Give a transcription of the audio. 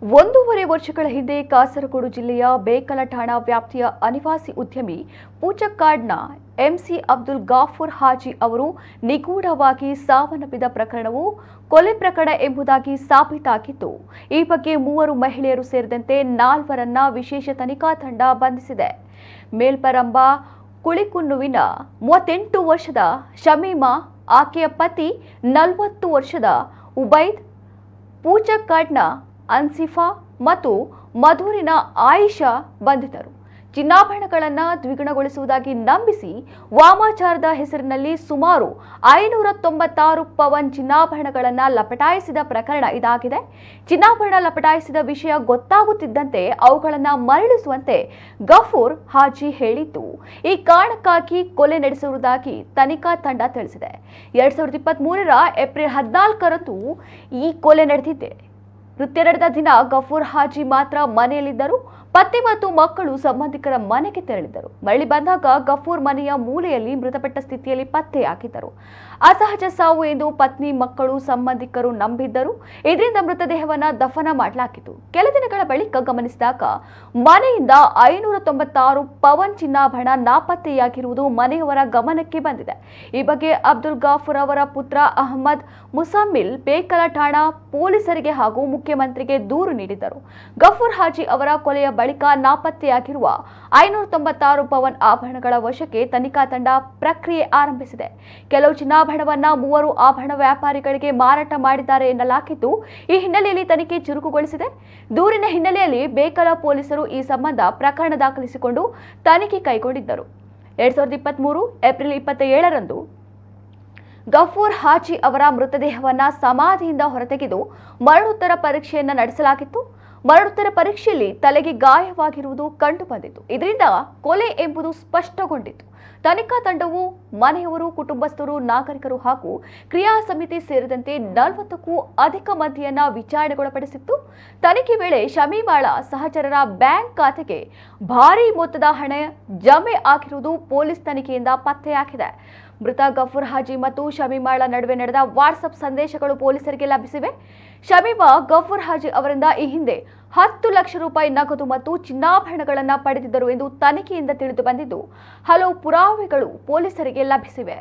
ಒಂದೂವರೆ ವರ್ಷಗಳ ಹಿಂದೆ ಕಾಸರಗೋಡು ಜಿಲ್ಲೆಯ ಬೇಕಲ ಠಾಣಾ ವ್ಯಾಪ್ತಿಯ ಅನಿವಾಸಿ ಉದ್ಯಮಿ ಪೂಚಕ್ಕಾಡ್ನ ಎಂಸಿ ಅಬ್ದುಲ್ ಗಾಫೂರ್ ಹಾಜಿ ಅವರು ನಿಗೂಢವಾಗಿ ಸಾವನ್ನಪ್ಪಿದ ಪ್ರಕರಣವು ಕೊಲೆ ಪ್ರಕರಣ ಎಂಬುದಾಗಿ ಸಾಬೀತಾಗಿದ್ದು, ಈ ಬಗ್ಗೆ 3 ಮಹಿಳೆಯರು ಸೇರಿದಂತೆ 4ರನ್ನ ವಿಶೇಷ ತನಿಖಾ ತಂಡ ಬಂಧಿಸಿದೆ. ಮೇಲ್ಪರಂಬ ಕುಳಿಕುನ್ನುವಿನ 38 ವರ್ಷದ ಶಮೀಮಾ, ಆಕೆಯ ಪತಿ 40 ವರ್ಷದ ಉಬೈದ್, ಪೂಚಕ್ಕಾಡ್ನ ಅನ್ಸಿಫಾ ಮತ್ತು ಮಧೂರಿನ ಆಯಿಷಾ ಬಂಧಿತರು. ಚಿನ್ನಾಭರಣಗಳನ್ನು ದ್ವಿಗುಣಗೊಳಿಸುವುದಾಗಿ ನಂಬಿಸಿ ವಾಮಾಚಾರದ ಹೆಸರಿನಲ್ಲಿ ಸುಮಾರು 596 ಪವನ್ ಚಿನ್ನಾಭರಣಗಳನ್ನು ಲಪಟಾಯಿಸಿದ ಪ್ರಕರಣ ಇದಾಗಿದೆ. ಚಿನ್ನಾಭರಣ ಲಪಟಾಯಿಸಿದ ವಿಷಯ ಗೊತ್ತಾಗುತ್ತಿದ್ದಂತೆ ಅವುಗಳನ್ನು ಮರಳಿಸುವಂತೆ ಗಫೂರ್ ಹಾಜಿ ಹೇಳಿದ್ದು, ಈ ಕಾರಣಕ್ಕಾಗಿ ಕೊಲೆ ನಡೆಸಿರುವುದಾಗಿ ತನಿಖಾ ತಂಡ ತಿಳಿಸಿದೆ. 2023ರ ಏಪ್ರಿಲ್ 14ರಂದು ಈ ಕೊಲೆ ನಡೆದಿದೆ. ಕೃತ್ಯ ನಡೆದ ದಿನ ಗಫೂರ್ ಹಾಜಿ ಮಾತ್ರ ಮನೆಯಲ್ಲಿದ್ದರು. ಪತಿ ಮತ್ತು ಮಕ್ಕಳು ಸಂಬಂಧಿಕರ ಮನೆಗೆ ತೆರಳಿದ್ದರು. ಮರಳಿ ಬಂದಾಗ ಗಫೂರ್ ಮನೆಯ ಮೂಲೆಯಲ್ಲಿ ಮೃತಪಟ್ಟ ಸ್ಥಿತಿಯಲ್ಲಿ ಪತ್ತೆಯಾಗಿದ್ದರು. ಅಸಹಜ ಸಾವು ಎಂದು ಪತ್ನಿ, ಮಕ್ಕಳು, ಸಂಬಂಧಿಕರು ನಂಬಿದ್ದರು. ಇದರಿಂದ ಮೃತದೇಹವನ್ನು ದಫನ ಮಾಡಲಾಗಿತ್ತು. ಕೆಲ ದಿನಗಳ ಬಳಿಕ ಗಮನಿಸಿದಾಗ ಮನೆಯಿಂದ 596 ಪವನ್ ಚಿನ್ನಾಭರಣ ನಾಪತ್ತೆಯಾಗಿರುವುದು ಮನೆಯವರ ಗಮನಕ್ಕೆ ಬಂದಿದೆ. ಈ ಬಗ್ಗೆ ಅಬ್ದುಲ್ ಗಾಫೂರ್ ಅವರ ಪುತ್ರ ಅಹಮದ್ ಮುಸಮ್ಮಿಲ್ ಬೇಕಲ ಠಾಣಾ ಪೊಲೀಸರಿಗೆ ಹಾಗೂ ಮುಖ್ಯಮಂತ್ರಿಗೆ ದೂರು ನೀಡಿದ್ದರು. ಗಫೂರ್ ಹಾಜಿ ಅವರ ಕೊಲೆಯ ಬಳಿಕ ನಾಪತ್ತೆಯಾಗಿರುವ 596 ಪವನ್ ಆಭರಣಗಳ ವಶಕ್ಕೆ ತನಿಖಾ ತಂಡ ಪ್ರಕ್ರಿಯೆ ಆರಂಭಿಸಿದೆ. ಕೆಲವು ಚಿನ್ನಾಭರಣವನ್ನ 3 ಆಭರಣ ವ್ಯಾಪಾರಿಗಳಿಗೆ ಮಾರಾಟ ಮಾಡಿದ್ದಾರೆ ಎನ್ನಲಾಗಿದ್ದು, ಈ ಹಿನ್ನೆಲೆಯಲ್ಲಿ ತನಿಖೆ ಚುರುಕುಗೊಳಿಸಿದೆ. ದೂರಿನ ಹಿನ್ನೆಲೆಯಲ್ಲಿ ಬೇಕಲ ಪೊಲೀಸರು ಈ ಸಂಬಂಧ ಪ್ರಕರಣ ದಾಖಲಿಸಿಕೊಂಡು ತನಿಖೆ ಕೈಗೊಂಡಿದ್ದರು. 2023 ಏಪ್ರಿಲ್ 27ರಂದು ಗಫೂರ್ ಹಾಜಿ ಅವರ ಮೃತದೇಹವನ್ನ ಸಮಾಧಿಯಿಂದ ಹೊರತೆಗೆದು ಮರಣೋತ್ತರ ಪರೀಕ್ಷೆಯನ್ನು ನಡೆಸಲಾಗಿತ್ತು. ಮರಣೋತ್ತರ ಪರೀಕ್ಷೆಯಲ್ಲಿ ತಲೆಗೆ ಗಾಯವಾಗಿರುವುದು ಕಂಡುಬಂದಿತ್ತು. ಇದರಿಂದ ಕೊಲೆ ಎಂಬುದು ಸ್ಪಷ್ಟಗೊಂಡಿತ್ತು. ತನಿಖಾ ತಂಡವು ಮನೆಯವರು, ಕುಟುಂಬಸ್ಥರು, ನಾಗರಿಕರು ಹಾಗೂ ಕ್ರಿಯಾ ಸಮಿತಿ ಸೇರಿದಂತೆ 40ಕ್ಕೂ ಅಧಿಕ ಮಂದಿಯನ್ನ ವಿಚಾರಣೆಗೊಳಪಡಿಸಿತ್ತು. ತನಿಖೆ ವೇಳೆ ಶಮೀಮಾಳ ಸಹಚರರ ಬ್ಯಾಂಕ್ ಖಾತೆಗೆ ಭಾರೀ ಮೊತ್ತದ ಹಣ ಜಮೆ ಆಗಿರುವುದು ಪೊಲೀಸ್ ತನಿಖೆಯಿಂದ ಪತ್ತೆಯಾಗಿದೆ. ಮೃತ ಗಫೂರ್ ಹಾಜಿ ಮತ್ತು ಶಮೀಮಾಳ ನಡುವೆ ನಡೆದ ವಾಟ್ಸ್ಆಪ್ ಸಂದೇಶಗಳು ಪೊಲೀಸರಿಗೆ ಲಭಿಸಿವೆ. ಶಮೀಮಾ ಗಫೂರ್ ಹಾಜಿ ಅವರಿಂದ ಈ ಹಿಂದೆ 10 ಲಕ್ಷ ರೂಪಾಯಿ ನಗದು ಮತ್ತು ಚಿನ್ನಾಭರಣಗಳನ್ನು ಪಡೆದಿದ್ದರು ಎಂದು ತನಿಖೆಯಿಂದ ತಿಳಿದು ಬಂದಿದ್ದು, ಹಲವು ಪುರಾವೆಗಳು ಪೊಲೀಸರಿಗೆ ಲಭಿಸಿವೆ.